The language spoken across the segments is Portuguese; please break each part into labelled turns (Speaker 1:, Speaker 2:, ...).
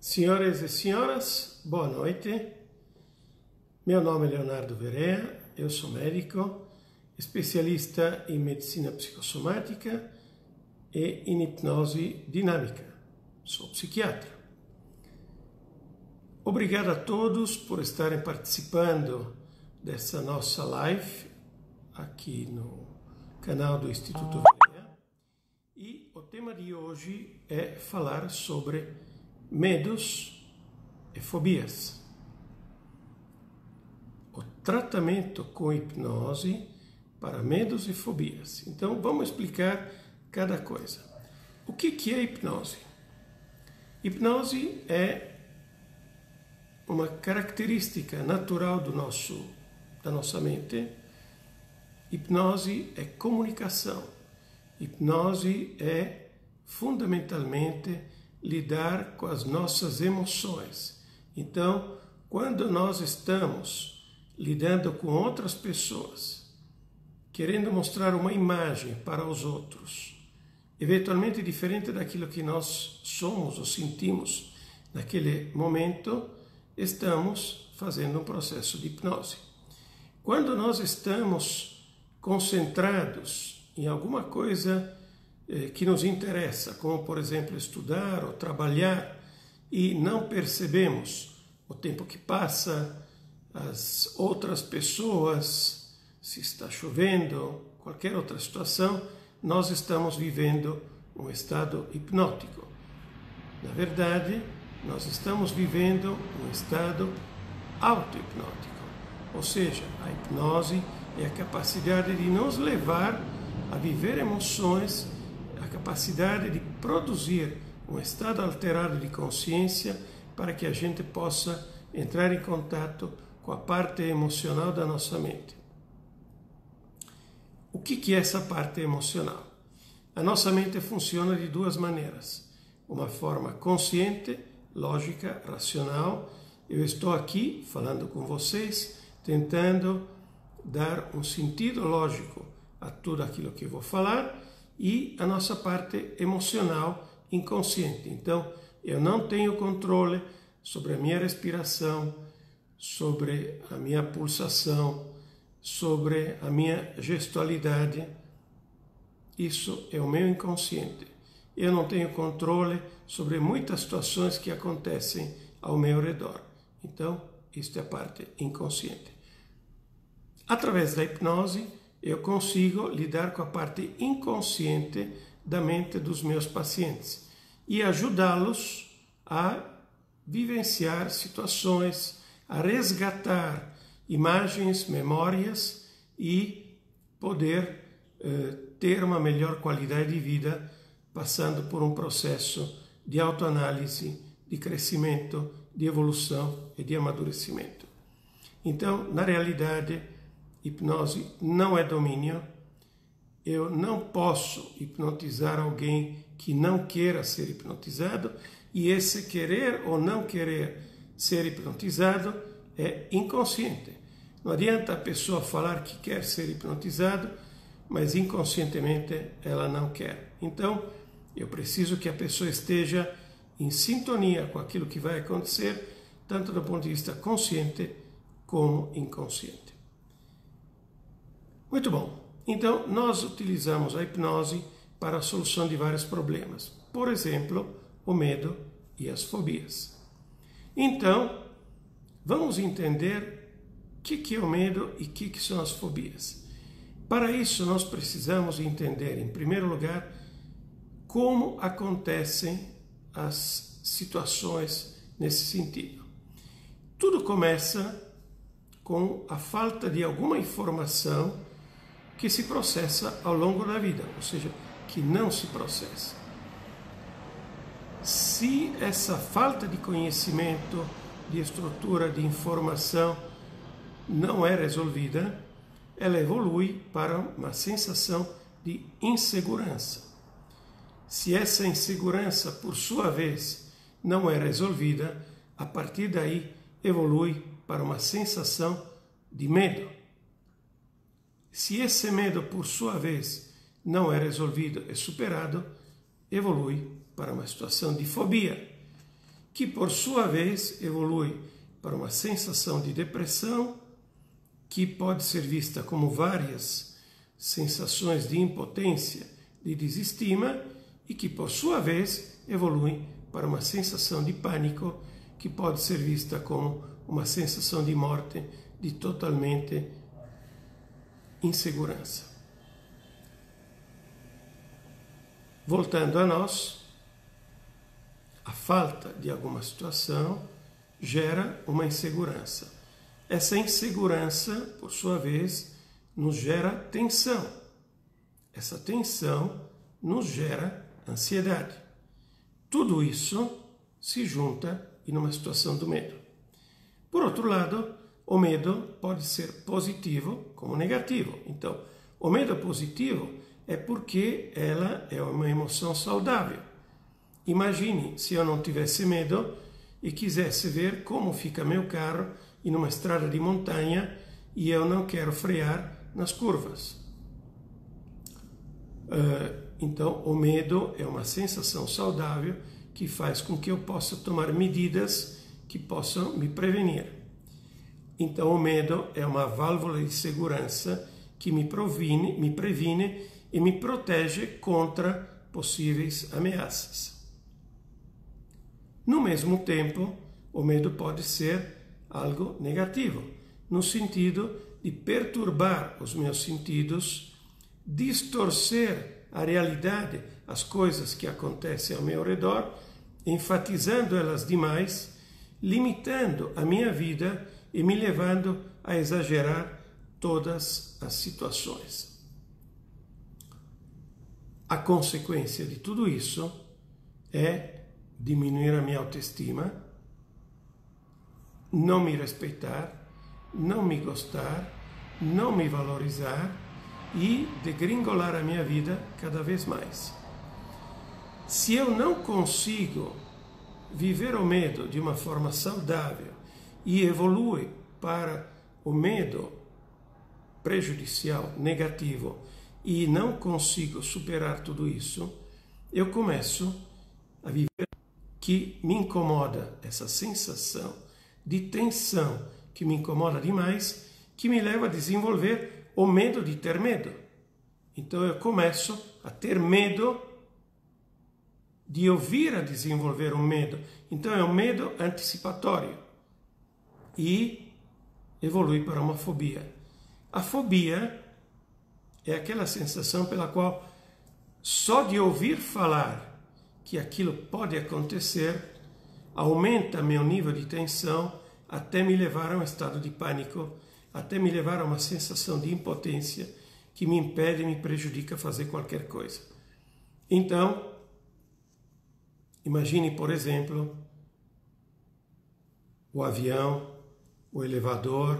Speaker 1: Senhoras e senhoras, boa noite. Meu nome é Leonardo Verea, eu sou médico, especialista em medicina psicossomática e em hipnose dinâmica. Sou psiquiatra. Obrigado a todos por estarem participando dessa nossa live aqui no canal do Instituto Verea. E o tema de hoje é falar sobre medos e fobias. O tratamento com hipnose para medos e fobias. Então, vamos explicar cada coisa. O que é hipnose? Hipnose é uma característica natural da nossa mente. Hipnose é comunicação. Hipnose é fundamentalmente lidar com as nossas emoções. Então, quando nós estamos lidando com outras pessoas, querendo mostrar uma imagem para os outros, eventualmente diferente daquilo que nós somos ou sentimos naquele momento, estamos fazendo um processo de hipnose. Quando nós estamos concentrados em alguma coisa que nos interessa, como por exemplo estudar ou trabalhar, e não percebemos o tempo que passa, as outras pessoas, se está chovendo, qualquer outra situação, nós estamos vivendo um estado hipnótico. Na verdade, nós estamos vivendo um estado auto-hipnótico, ou seja, a hipnose é a capacidade de nos levar a viver emoções, a capacidade de produzir um estado alterado de consciência para que a gente possa entrar em contato com a parte emocional da nossa mente. O que é essa parte emocional? A nossa mente funciona de duas maneiras. Uma forma consciente, lógica, racional. Eu estou aqui falando com vocês, tentando dar um sentido lógico a tudo aquilo que eu vou falar, e a nossa parte emocional inconsciente. Então, eu não tenho controle sobre a minha respiração, sobre a minha pulsação, sobre a minha gestualidade. Isso é o meu inconsciente. Eu não tenho controle sobre muitas situações que acontecem ao meu redor. Então, isto é a parte inconsciente. Através da hipnose, eu consigo lidar com a parte inconsciente da mente dos meus pacientes e ajudá-los a vivenciar situações, a resgatar imagens, memórias e poder ter uma melhor qualidade de vida passando por um processo de autoanálise, de crescimento, de evolução e de amadurecimento. Então, na realidade, hipnose não é domínio. Eu não posso hipnotizar alguém que não queira ser hipnotizado, e esse querer ou não querer ser hipnotizado é inconsciente. Não adianta a pessoa falar que quer ser hipnotizado, mas inconscientemente ela não quer. Então, eu preciso que a pessoa esteja em sintonia com aquilo que vai acontecer, tanto do ponto de vista consciente como inconsciente. Muito bom. Então, nós utilizamos a hipnose para a solução de vários problemas. Por exemplo, o medo e as fobias. Então, vamos entender o que é o medo e o que são as fobias. Para isso, nós precisamos entender, em primeiro lugar, como acontecem as situações nesse sentido. Tudo começa com a falta de alguma informação que se processa ao longo da vida, ou seja, que não se processa. Se essa falta de conhecimento, de estrutura, de informação não é resolvida, ela evolui para uma sensação de insegurança. Se essa insegurança, por sua vez, não é resolvida, a partir daí evolui para uma sensação de medo. Se esse medo, por sua vez, não é resolvido e superado, evolui para uma situação de fobia. que por sua vez evolui para uma sensação de depressão, que pode ser vista como várias sensações de impotência, de desestima, e que por sua vez evolui para uma sensação de pânico, que pode ser vista como uma sensação de morte, de totalmente insegurança. Voltando a nós, a falta de alguma situação gera uma insegurança. Essa insegurança, por sua vez, nos gera tensão. Essa tensão nos gera ansiedade. Tudo isso se junta em uma situação do medo. Por outro lado, o medo pode ser positivo como negativo. Então, o medo positivo é porque ela é uma emoção saudável. Imagine se eu não tivesse medo e quisesse ver como fica meu carro em uma estrada de montanha e eu não quero frear nas curvas. Então, o medo é uma sensação saudável que faz com que eu possa tomar medidas que possam me prevenir. Então, o medo é uma válvula de segurança que me previne e me protege contra possíveis ameaças. No mesmo tempo, o medo pode ser algo negativo, no sentido de perturbar os meus sentidos, distorcer a realidade, as coisas que acontecem ao meu redor, enfatizando elas demais, limitando a minha vida e me levando a exagerar todas as situações. A consequência de tudo isso é diminuir a minha autoestima, não me respeitar, não me gostar, não me valorizar e degringolar a minha vida cada vez mais. Se eu não consigo viver o medo de uma forma saudável e evolui para o medo prejudicial, negativo, e não consigo superar tudo isso, eu começo a viver que me incomoda, essa sensação de tensão que me incomoda demais, que me leva a desenvolver o medo de ter medo. Então eu começo a ter medo de eu vir a desenvolver um medo. Então é um medo antecipatório e evolui para uma fobia. A fobia é aquela sensação pela qual só de ouvir falar que aquilo pode acontecer aumenta meu nível de tensão até me levar a um estado de pânico, até me levar a uma sensação de impotência que me impede e me prejudica a fazer qualquer coisa. Então, imagine, por exemplo, o avião, o elevador,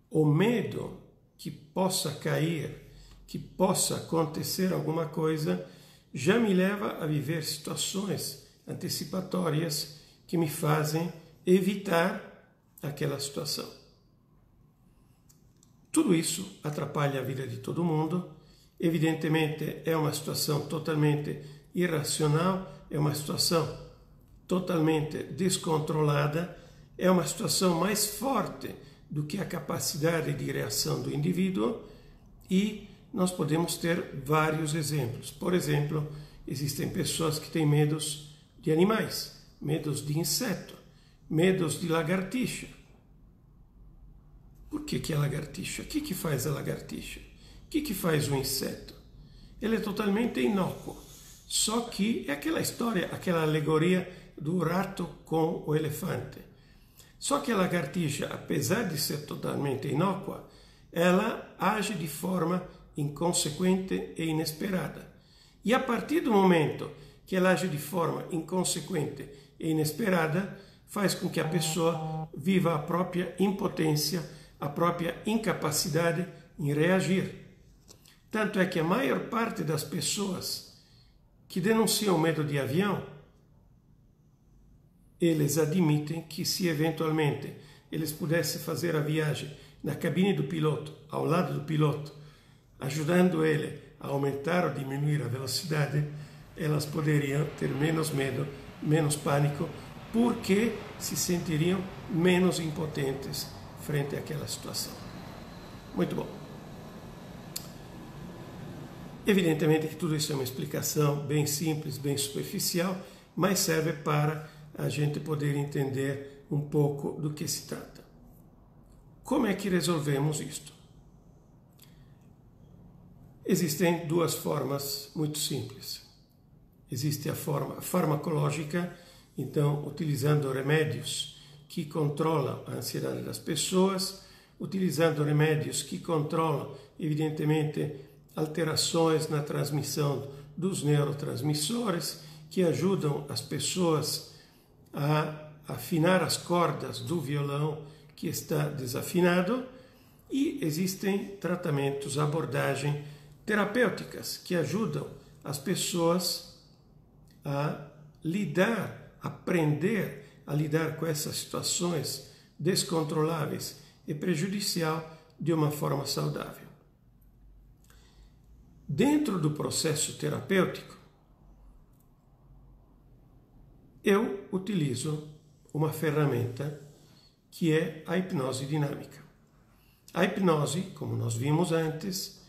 Speaker 1: o medo que possa cair, que possa acontecer alguma coisa, já me leva a viver situações antecipatórias que me fazem evitar aquela situação. Tudo isso atrapalha a vida de todo mundo. Evidentemente, é uma situação totalmente irracional, é uma situação totalmente descontrolada, é uma situação mais forte do que a capacidade de reação do indivíduo e nós podemos ter vários exemplos. Por exemplo, existem pessoas que têm medos de animais, medos de inseto, medos de lagartixa. Por que é lagartixa? O que faz a lagartixa? O que faz o inseto? Ele é totalmente inócuo. Só que é aquela história, aquela alegoria do rato com o elefante. Só que a lagartixa, apesar de ser totalmente inócua, ela age de forma inconsequente e inesperada. E a partir do momento que ela age de forma inconsequente e inesperada, faz com que a pessoa viva a própria impotência, a própria incapacidade em reagir. Tanto é que a maior parte das pessoas que denunciam medo de avião, eles admitem que se eventualmente eles pudessem fazer a viagem na cabine do piloto, ao lado do piloto, ajudando ele a aumentar ou diminuir a velocidade, elas poderiam ter menos medo, menos pânico, porque se sentiriam menos impotentes frente àquela situação. Muito bom. Evidentemente que tudo isso é uma explicação bem simples, bem superficial, mas serve para a gente poder entender um pouco do que se trata. Como é que resolvemos isto? Existem duas formas muito simples. Existe a forma farmacológica, então utilizando remédios que controlam a ansiedade das pessoas, utilizando remédios que controlam, evidentemente, alterações na transmissão dos neurotransmissores, que ajudam as pessoas a afinar as cordas do violão que está desafinado, e existem tratamentos, abordagens terapêuticas que ajudam as pessoas a lidar, aprender a lidar com essas situações descontroláveis e prejudicial de uma forma saudável. Dentro do processo terapêutico, eu utilizo uma ferramenta que é a hipnose dinâmica. A hipnose, como nós vimos antes,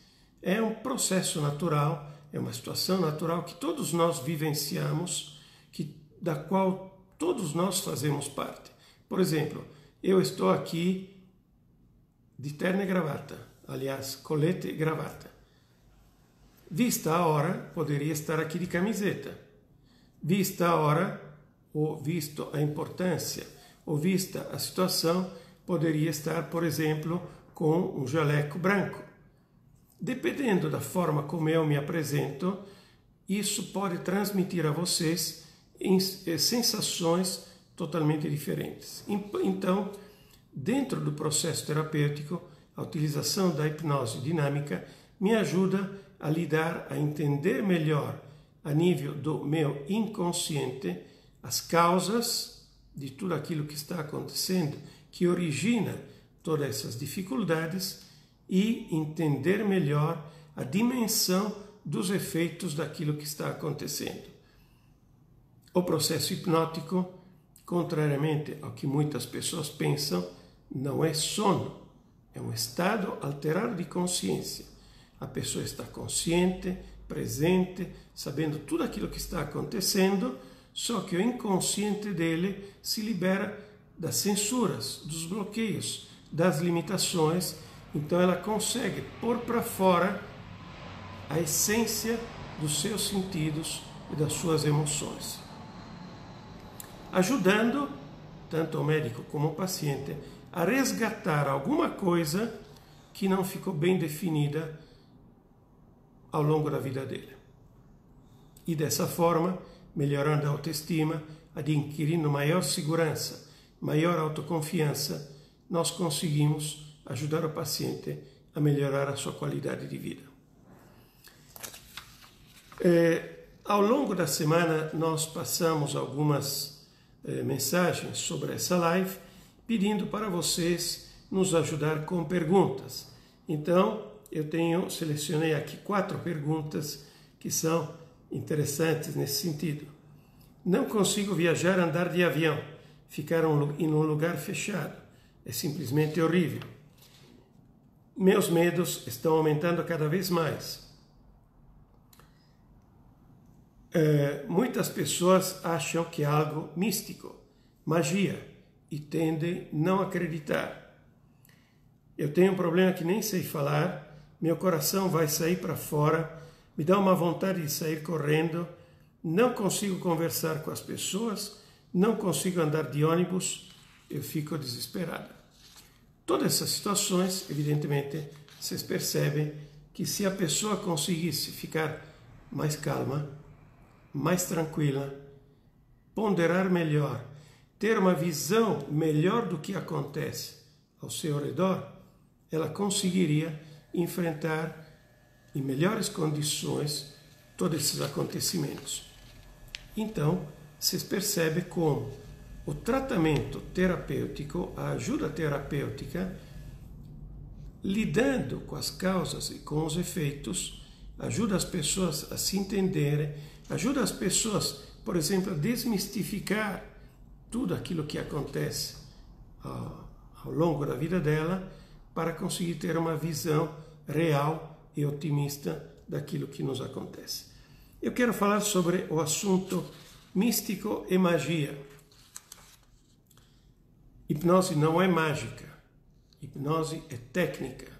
Speaker 1: é um processo natural, é uma situação natural que todos nós vivenciamos, da qual todos nós fazemos parte. Por exemplo, eu estou aqui de terno e gravata, aliás, colete e gravata. Vista a hora, poderia estar aqui de camiseta. Vista a hora, ou visto a importância, ou vista a situação, poderia estar, por exemplo, com um jaleco branco. Dependendo da forma como eu me apresento, isso pode transmitir a vocês sensações totalmente diferentes. Então, dentro do processo terapêutico, a utilização da hipnose dinâmica me ajuda a lidar, a entender melhor, a nível do meu inconsciente, as causas de tudo aquilo que está acontecendo, que origina todas essas dificuldades, e entender melhor a dimensão dos efeitos daquilo que está acontecendo. O processo hipnótico, contrariamente ao que muitas pessoas pensam, não é sono, é um estado alterado de consciência. A pessoa está consciente, presente, sabendo tudo aquilo que está acontecendo, só que o inconsciente dele se libera das censuras, dos bloqueios, das limitações. Então ela consegue pôr para fora a essência dos seus sentidos e das suas emoções, ajudando tanto o médico como o paciente a resgatar alguma coisa que não ficou bem definida ao longo da vida dele. E dessa forma, melhorando a autoestima, adquirindo maior segurança, maior autoconfiança, nós conseguimos ajudar o paciente a melhorar a sua qualidade de vida. Ao longo da semana, nós passamos algumas mensagens sobre essa live, pedindo para vocês nos ajudar com perguntas. Então, selecionei aqui 4 perguntas que são interessantes nesse sentido. Não consigo viajar, andar de avião, ficar em um lugar fechado. É simplesmente horrível. Meus medos estão aumentando cada vez mais. Muitas pessoas acham que é algo místico, magia, e tendem a não acreditar. Eu tenho um problema que nem sei falar, meu coração vai sair para fora, me dá uma vontade de sair correndo, não consigo conversar com as pessoas, não consigo andar de ônibus, eu fico desesperada. Todas essas situações, evidentemente, vocês percebem que se a pessoa conseguisse ficar mais calma, mais tranquila, ponderar melhor, ter uma visão melhor do que acontece ao seu redor, ela conseguiria enfrentar em melhores condições todos esses acontecimentos. Então, vocês percebem como o tratamento terapêutico, a ajuda terapêutica, lidando com as causas e com os efeitos, ajuda as pessoas a se entenderem, Ajuda as pessoas, por exemplo, a desmistificar tudo aquilo que acontece ao longo da vida dela, para conseguir ter uma visão real e otimista daquilo que nos acontece. Eu quero falar sobre o assunto místico e magia. Hipnose não é mágica, hipnose é técnica.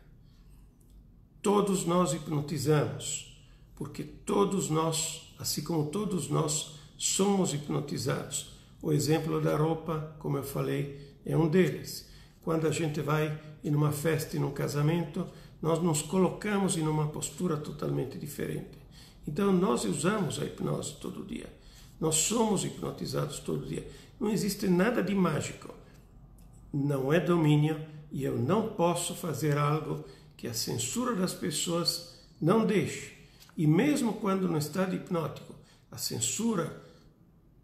Speaker 1: Todos nós hipnotizamos, porque todos nós, assim como todos nós, somos hipnotizados. O exemplo da roupa, como eu falei, é um deles. Quando a gente vai em uma festa, em um casamento, nós nos colocamos em uma postura totalmente diferente. Então, nós usamos a hipnose todo dia. Nós somos hipnotizados todo dia. Não existe nada de mágico. Não é domínio e eu não posso fazer algo que a censura das pessoas não deixe. E mesmo quando no estado hipnótico a censura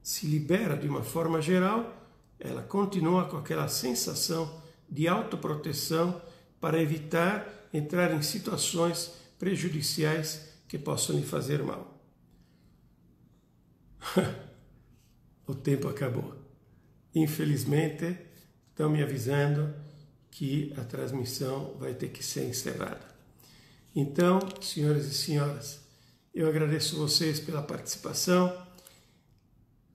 Speaker 1: se libera de uma forma geral, ela continua com aquela sensação de autoproteção para evitar entrar em situações prejudiciais que possam lhe fazer mal. O tempo acabou. Infelizmente, estão me avisando que a transmissão vai ter que ser encerrada. Então, senhores e senhoras, eu agradeço vocês pela participação.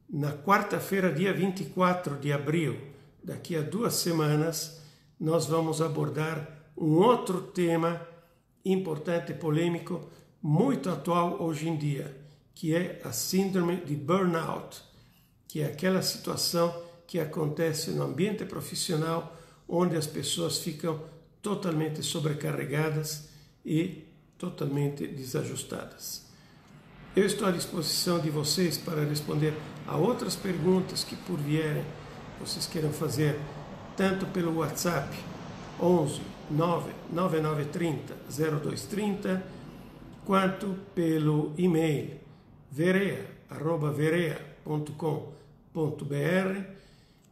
Speaker 1: Na quarta-feira, dia 24 de abril, daqui a 2 semanas, nós vamos abordar um outro tema importante e polêmico, muito atual hoje em dia, que é a síndrome de burnout, que é aquela situação que acontece no ambiente profissional, onde as pessoas ficam totalmente sobrecarregadas e totalmente desajustadas. Eu estou à disposição de vocês para responder a outras perguntas que por vierem vocês queiram fazer, tanto pelo WhatsApp 11 99930 0230, quanto pelo e-mail verea@verea.com.br.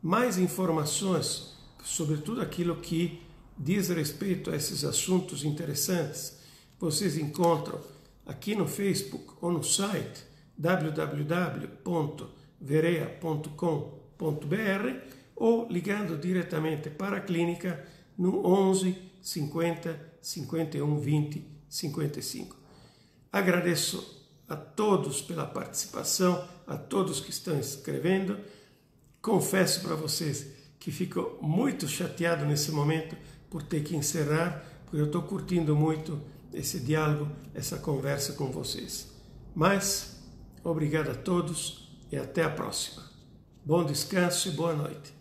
Speaker 1: Mais informações sobre tudo aquilo que diz respeito a esses assuntos interessantes, vocês encontram aqui no Facebook ou no site www.verea.com.br ou ligando diretamente para a clínica no 11 50 51 20 55. Agradeço a todos pela participação, a todos que estão escrevendo. Confesso para vocês que fico muito chateado nesse momento por ter que encerrar, porque eu estou curtindo muito esse diálogo, essa conversa com vocês. Mas, obrigado a todos e até a próxima. Bom descanso e boa noite.